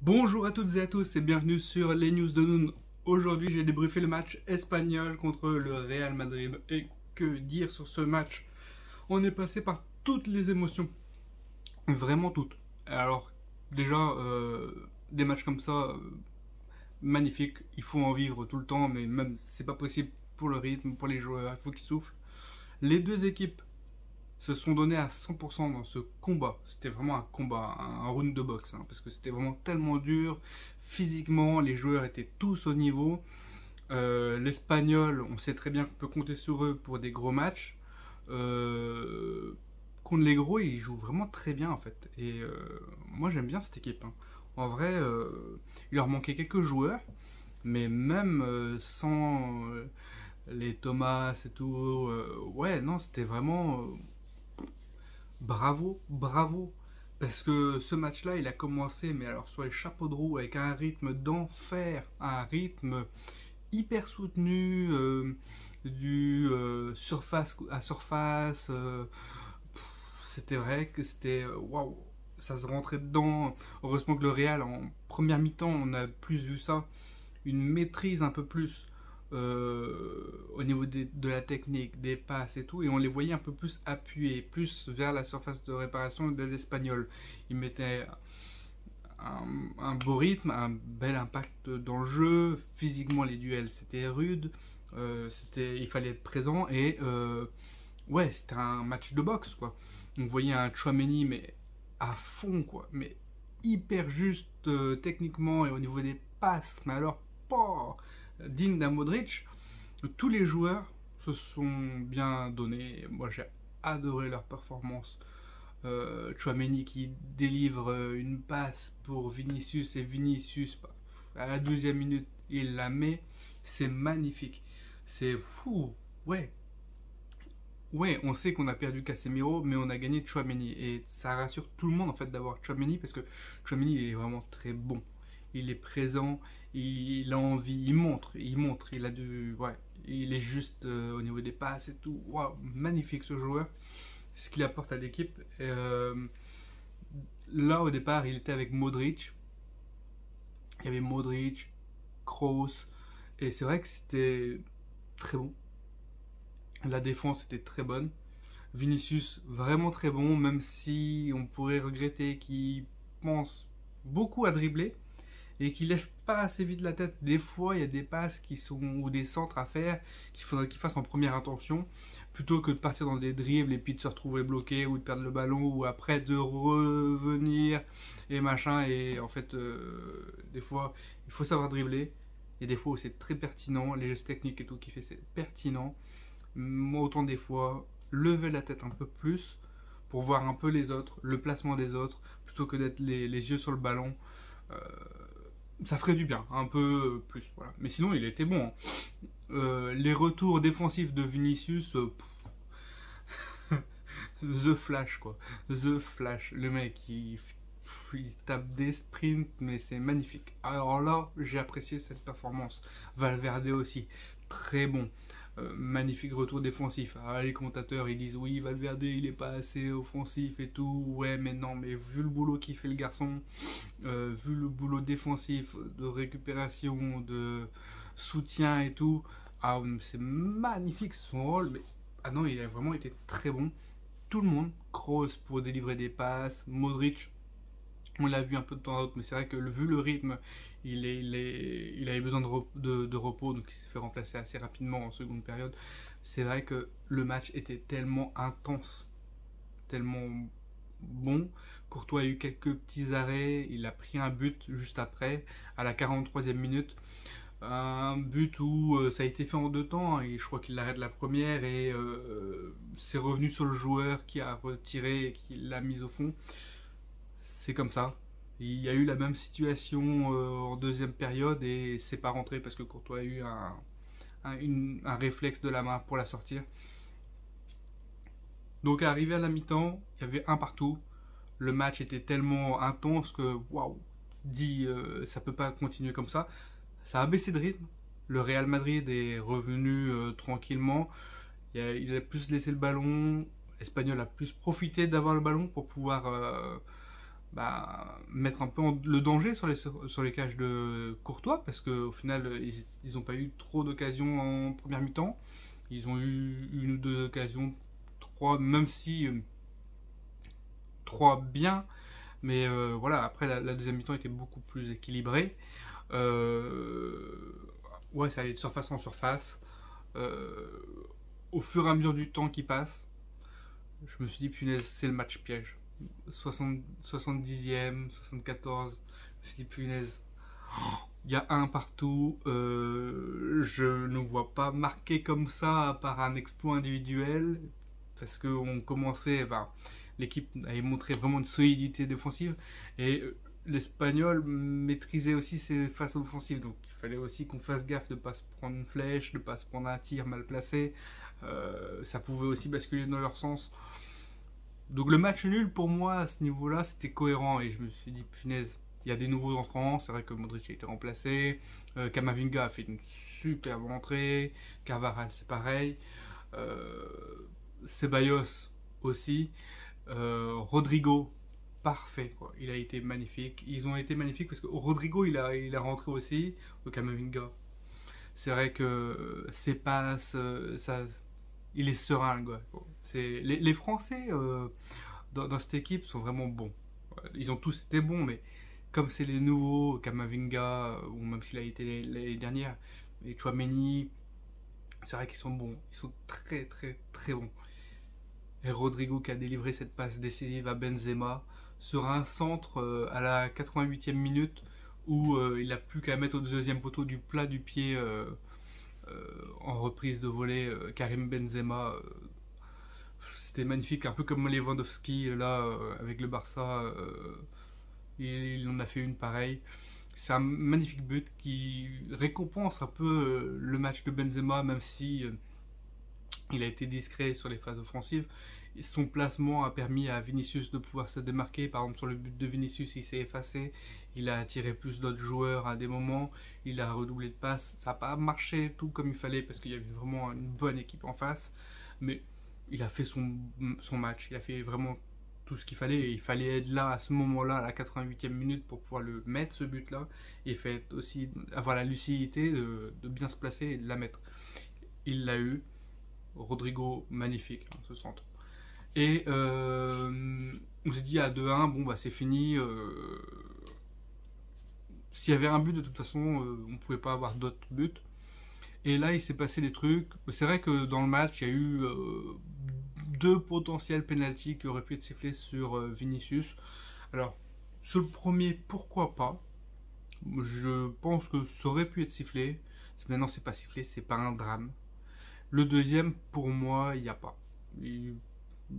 Bonjour à toutes et à tous et bienvenue sur les news de Noon. Aujourd'hui j'ai débriefé le match espagnol contre le Real Madrid. Et que dire sur ce match? On est passé par toutes les émotions. Vraiment toutes. Alors déjà, des matchs comme ça, magnifiques. Il faut en vivre tout le temps, mais même c'est pas possible pour le rythme, pour les joueurs, il faut qu'ils soufflent. Les deux équipes se sont donnés à 100% dans ce combat. C'était vraiment un combat, un round de boxe, hein, parce que c'était vraiment tellement dur. Physiquement, les joueurs étaient tous au niveau. L'Espagnol, on sait très bien qu'on peut compter sur eux pour des gros matchs. Contre les gros, ils jouent vraiment très bien en fait. Et moi j'aime bien cette équipe, hein. En vrai, il leur manquait quelques joueurs, mais même sans les Thomas et tout, ouais, non, c'était vraiment bravo, bravo. Parce que ce match-là, il a commencé, mais alors sur les chapeaux de roue, avec un rythme d'enfer, un rythme hyper soutenu, du surface à surface. C'était vrai que c'était waouh, ça se rentrait dedans. Heureusement que le Real, en première mi-temps, on a plus vu ça, une maîtrise un peu plus au niveau de la technique, des passes et tout, et on les voyait un peu plus appuyés, plus vers la surface de réparation de l'Espagnol. Ils mettaient un beau rythme, un bel impact dans le jeu, physiquement les duels c'était rude, il fallait être présent, et ouais, c'était un match de boxe quoi. On voyait un Tchouaméni mais à fond quoi, mais hyper juste techniquement et au niveau des passes, mais alors pas digne d'un Modric. Tous les joueurs se sont bien donnés. Moi, j'ai adoré leur performance. Tchouaméni qui délivre une passe pour Vinicius, et Vinicius, à la 12e minute, il la met. C'est magnifique. C'est fou. Ouais. Ouais, on sait qu'on a perdu Casemiro, mais on a gagné Tchouaméni. Et ça rassure tout le monde en fait d'avoir Tchouaméni, parce que Tchouaméni il est vraiment très bon. Il est présent, il a envie, il a ouais, il est juste au niveau des passes et tout. Waouh, magnifique ce joueur, ce qu'il apporte à l'équipe. Là au départ, il était avec Modric. Il y avait Modric, Kroos, et c'est vrai que c'était très bon. La défense était très bonne. Vinicius, vraiment très bon, même si on pourrait regretter qu'il pense beaucoup à dribbler et qu'il lève pas assez vite la tête. Des fois, il y a des passes qui sont, ou des centres à faire qu'il faudrait qu'il fasse en première intention, plutôt que de partir dans des dribbles et puis de se retrouver bloqué ou de perdre le ballon ou après de revenir et machin. Et en fait, des fois, il faut savoir dribbler. Et des fois où c'est très pertinent, les gestes techniques et tout qui fait c'est pertinent. Moi, autant des fois, lever la tête un peu plus pour voir un peu les autres, le placement des autres, plutôt que d'être les yeux sur le ballon. Euh, Ça ferait du bien, un peu plus. Voilà. Mais sinon, il était bon, hein. Les retours défensifs de Vinicius, The Flash, quoi. The Flash. Le mec, il tape des sprints, mais c'est magnifique. Alors là, j'ai apprécié cette performance. Valverde aussi, très bon. Magnifique retour défensif. Ah, les commentateurs ils disent oui, Valverde il est pas assez offensif et tout. Ouais, mais non, mais vu le boulot qu'il fait le garçon, vu le boulot défensif, de récupération, de soutien et tout, ah, c'est magnifique son rôle. Mais ah non, il a vraiment été très bon. Tout le monde, Kroos pour délivrer des passes, Modric, on l'a vu un peu de temps à autre, mais c'est vrai que vu le rythme, il avait besoin de repos, donc il s'est fait remplacer assez rapidement en seconde période. C'est vrai que le match était tellement intense, tellement bon. Courtois a eu quelques petits arrêts, il a pris un but juste après, à la 43e minute. Un but où ça a été fait en deux temps, hein, et je crois qu'il l'arrête la première et c'est revenu sur le joueur qui a retiré et qui l'a mis au fond. C'est comme ça. Il y a eu la même situation en deuxième période et c'est pas rentré parce que Courtois a eu un réflexe de la main pour la sortir. Donc arrivé à la mi-temps, il y avait un partout. Le match était tellement intense que waouh, dit ça peut pas continuer comme ça. Ça a baissé de rythme. Le Real Madrid est revenu tranquillement. Il a plus laissé le ballon. L'Espagnol a plus profité d'avoir le ballon pour pouvoir mettre un peu le danger sur les cages de Courtois, parce qu'au final, ils n'ont pas eu trop d'occasions en première mi-temps. Ils ont eu une ou deux occasions, trois, même si trois bien, mais voilà, après la deuxième mi-temps était beaucoup plus équilibrée. Ouais, ça allait de surface en surface. Euh, Au fur et à mesure du temps qui passe, je me suis dit, punaise, c'est le match piège. 70e, 74, je me suis dit, punaise, il y a un partout. Je ne vois pas marqué comme ça par un exploit individuel. Parce qu'on commençait, l'équipe avait montré vraiment une solidité défensive. Et l'Espagnol maîtrisait aussi ses phases offensives. Donc il fallait aussi qu'on fasse gaffe de ne pas se prendre une flèche, de ne pas se prendre un tir mal placé. Ça pouvait aussi basculer dans leur sens. Donc le match nul pour moi à ce niveau-là c'était cohérent et je me suis dit punaise, il y a des nouveaux entrants, c'est vrai que Modric a été remplacé, Camavinga a fait une superbe entrée, Carvajal c'est pareil, euh, Ceballos aussi, Rodrigo parfait quoi. Il a été magnifique, ils ont été magnifiques parce que Rodrigo il a rentré aussi, Camavinga. C'est vrai que ses passes, ça, il est serein, quoi. Les Français dans cette équipe sont vraiment bons. Ils ont tous été bons, mais comme c'est les nouveaux, Kamavinga, ou même s'il a été l'année dernière, et Chouameni, c'est vrai qu'ils sont bons. Ils sont très très très bons. Et Rodrigo qui a délivré cette passe décisive à Benzema sur un centre à la 88e minute où il n'a plus qu'à mettre au deuxième poteau du plat du pied en reprise de volée Karim Benzema. C'était magnifique, un peu comme Lewandowski là avec le Barça. Il en a fait une pareille. C'est un magnifique but qui récompense un peu le match de Benzema, même si il a été discret sur les phases offensives. Son placement a permis à Vinicius de pouvoir se démarquer. Par exemple, sur le but de Vinicius, il s'est effacé. Il a attiré plus d'autres joueurs à des moments. Il a redoublé de passes. Ça n'a pas marché tout comme il fallait parce qu'il y avait vraiment une bonne équipe en face. Mais il a fait son match. Il a fait vraiment tout ce qu'il fallait. Et il fallait être là à ce moment-là, à la 88e minute, pour pouvoir le mettre, ce but-là. Et il fallait aussi avoir la lucidité de bien se placer et de la mettre. Il l'a eu. Rodrigo, magnifique, hein, ce centre. Et on s'est dit à 2-1, bon bah c'est fini. S'il y avait un but, de toute façon, on ne pouvait pas avoir d'autres buts. Et là, il s'est passé des trucs. C'est vrai que dans le match, il y a eu deux potentiels pénaltys qui auraient pu être sifflés sur Vinicius. Alors, sur le premier, pourquoi pas? Je pense que ça aurait pu être sifflé. Maintenant, c'est pas sifflé, c'est pas un drame. Le deuxième, pour moi, il n'y a pas.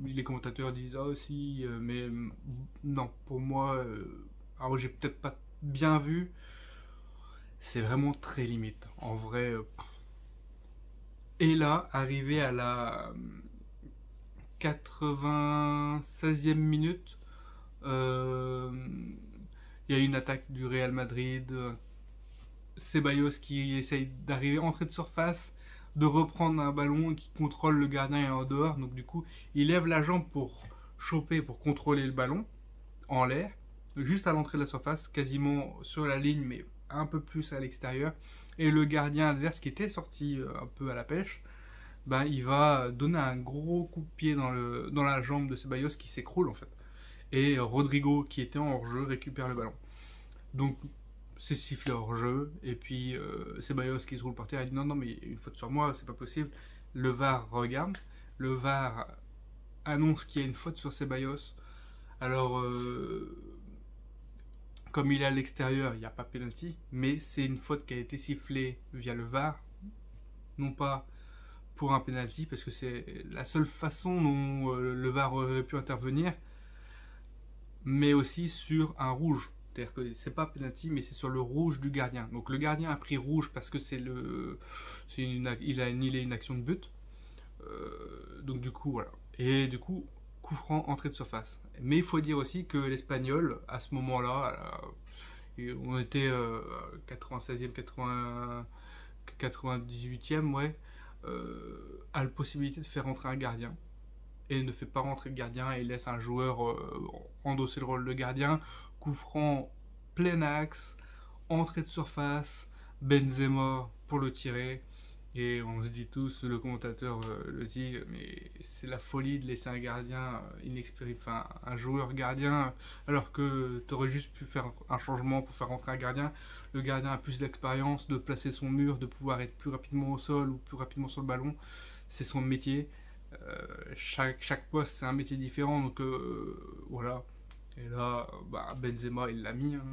Les commentateurs disent ah aussi, mais non, pour moi, alors j'ai peut-être pas bien vu, c'est vraiment très limite. En vrai. Et là, arrivé à la 96e minute, il y a une attaque du Real Madrid. Ceballos qui essaye d'arriver, entrer de surface, de reprendre un ballon qui contrôle le gardien et en dehors. Donc du coup, il lève la jambe pour choper, pour contrôler le ballon en l'air, juste à l'entrée de la surface, quasiment sur la ligne, mais un peu plus à l'extérieur. Et le gardien adverse qui était sorti un peu à la pêche, il va donner un gros coup de pied dans la jambe de Ceballos qui s'écroule en fait. Et Rodrigo qui était en hors-jeu récupère le ballon. Donc c'est sifflé hors jeu et puis Ceballos qui se roule par terre il dit non mais une faute sur moi c'est pas possible. Le VAR regarde, le VAR annonce qu'il y a une faute sur Ceballos. Alors comme il est à l'extérieur il n'y a pas penalty, mais c'est une faute qui a été sifflée via le VAR, non pas pour un penalty parce que c'est la seule façon dont le VAR aurait pu intervenir, mais aussi sur un rouge. C'est-à-dire que c'est pas penalty, mais c'est sur le rouge du gardien. Donc le gardien a pris rouge parce que il a annulé une action de but. Donc du coup voilà. Et du coup coup franc entrée de surface. Mais il faut dire aussi que l'Espagnol à ce moment-là, on était 96e, 98e, ouais, a la possibilité de faire rentrer un gardien. et ne fait pas rentrer le gardien et laisse un joueur endosser le rôle de gardien. Coup franc, plein axe, entrée de surface, Benzema pour le tirer. Et on se dit tous, le commentateur le dit, mais c'est la folie de laisser un gardien inexpérimenté, enfin un joueur gardien, alors que tu aurais juste pu faire un changement pour faire rentrer un gardien. Le gardien a plus d'expérience de placer son mur, de pouvoir être plus rapidement au sol ou plus rapidement sur le ballon. C'est son métier. Chaque poste, c'est un métier différent, donc voilà. Et là, bah, Benzema, il l'a mis. Hein.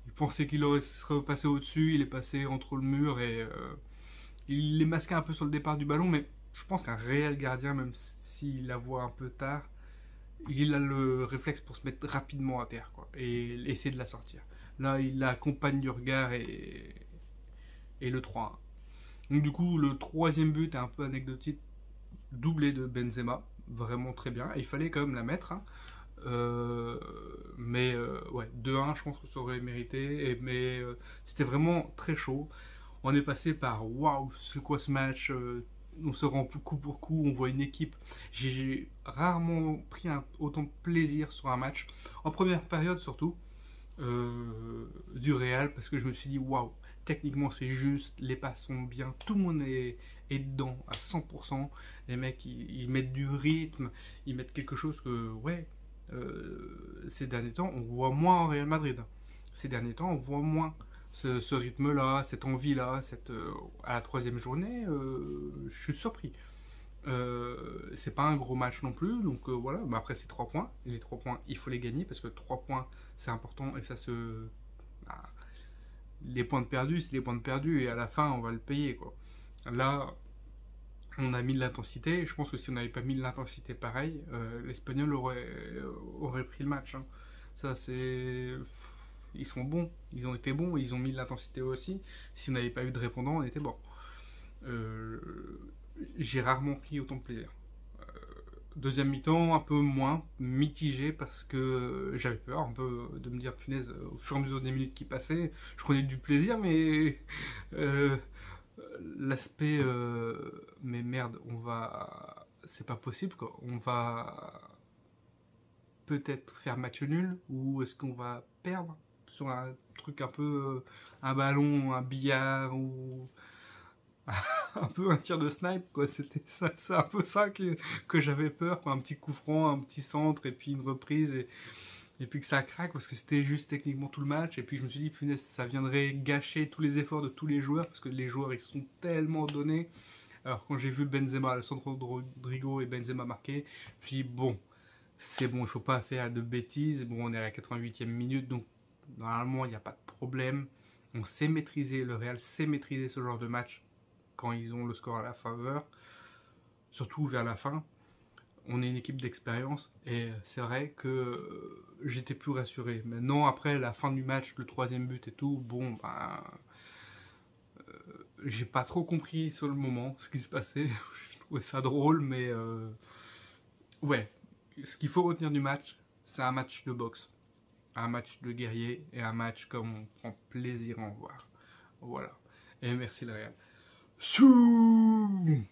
Il pensait qu'il serait passé au-dessus, il est passé entre le mur et il est masqué un peu sur le départ du ballon, mais je pense qu'un réel gardien, même s'il la voit un peu tard, il a le réflexe pour se mettre rapidement à terre quoi, et essayer de la sortir. Là, il l'accompagne du regard et le 3-1. Donc du coup, le troisième but est un peu anecdotique, doublé de Benzema, vraiment très bien. Et il fallait quand même la mettre. Hein. Mais ouais, 2-1, je pense que ça aurait mérité. Mais c'était vraiment très chaud. On est passé par waouh, c'est quoi ce match on se rend coup pour coup, on voit une équipe. J'ai rarement pris autant de plaisir sur un match. En première période surtout, du Real, parce que je me suis dit waouh, techniquement c'est juste, les passes sont bien, tout le monde est dedans à 100%. Les mecs ils mettent du rythme, ils mettent quelque chose que, ouais, ces derniers temps on voit moins en Real Madrid. Ces derniers temps on voit moins ce rythme-là, cette envie-là, à la troisième journée, je suis surpris. C'est pas un gros match non plus, donc voilà. Mais après, c'est 3 points. Et les 3 points, il faut les gagner parce que 3 points, c'est important et ça se. Bah, les points de perdus, c'est les points de perdus et à la fin, on va le payer quoi. Là, on a mis de l'intensité. Je pense que si on n'avait pas mis de l'intensité pareil, l'Espagnol aurait pris le match. Hein. Ça, c'est. Ils sont bons, ils ont été bons, ils ont mis de l'intensité aussi. Si on n'avait pas eu de répondant, on était bon. Euh, j'ai rarement pris autant de plaisir. Deuxième mi-temps, un peu moins mitigé parce que j'avais peur un peu de me dire punaise, au fur et à mesure des minutes qui passaient, je prenais du plaisir, mais euh, l'aspect mais merde, c'est pas possible quoi. On va peut-être faire match nul ou est-ce qu'on va perdre sur un truc un peu un ballon, un billard ou un peu un tir de snipe quoi, c'était ça, c'est un peu ça que j'avais peur quoi. Un petit coup franc, un petit centre et puis une reprise et puis que ça craque parce que c'était juste techniquement tout le match et puis je me suis dit punaise ça viendrait gâcher tous les efforts de tous les joueurs parce que les joueurs ils sont tellement donnés. Alors quand j'ai vu Benzema, Alessandro Rodrigo et Benzema marquer, je me suis dit bon c'est bon, il faut pas faire de bêtises, bon on est à la 88e minute donc normalement il n'y a pas de problème, on sait maîtriser, le Real sait maîtriser ce genre de match quand ils ont le score à la faveur, surtout vers la fin. On est une équipe d'expérience et c'est vrai que j'étais plus rassuré. Maintenant, après la fin du match, le troisième but et tout, bon, ben, j'ai pas trop compris sur le moment ce qui se passait. Je trouvais ça drôle, mais ouais, ce qu'il faut retenir du match, c'est un match de boxe, un match de guerrier et un match comme on prend plaisir à en voir. Voilà. Et merci le Real. Sous